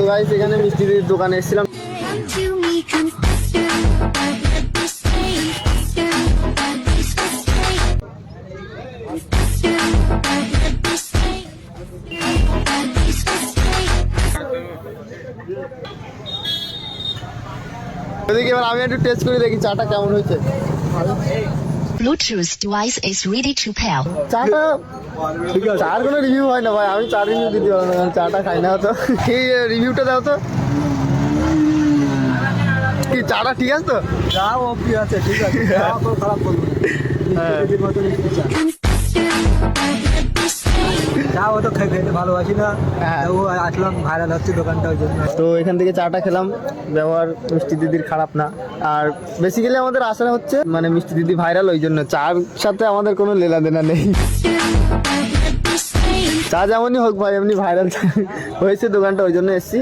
তো গাইস এখানে মিষ্টির দোকানে এসেছিলাম। এদিকে এবার আমি একটু টেস্ট করে দেখি চাটা কেমন হয়েছে। Bluetooth device is ready to pair. চাটা চার কোনো রিভিউ হয় না ভাই, আমি চার রিভিউ দিতে পারবো না, কারণ চাটা খাই না তো। কি রিভিউটা দাও তো, কি চাটা ঠিক আছে তো? যা অপি আছে ঠিক আছে, যা তো খারাপ বলবো যা ও তো খেতে ভালোবাসি না। হ্যাঁ। ও আসলাম ভাইরাল হচ্ছে দোকানটা ওই জন্য। তো এখান থেকে চাটা খেলাম, ব্যবহার মিষ্টি দিদির খারাপ না। আর বেসিক্যালি আমাদের আশা হচ্ছে মানে মিষ্টি দিদি ভাইরাল, ওই জন্য চার সাথে আমাদের কোনো লেনা দেনা নেই। চা যেমনই হোক ভাই, এমনি ভাইরাল হয়েছে দোকানটা, ওই জন্য এসেছি।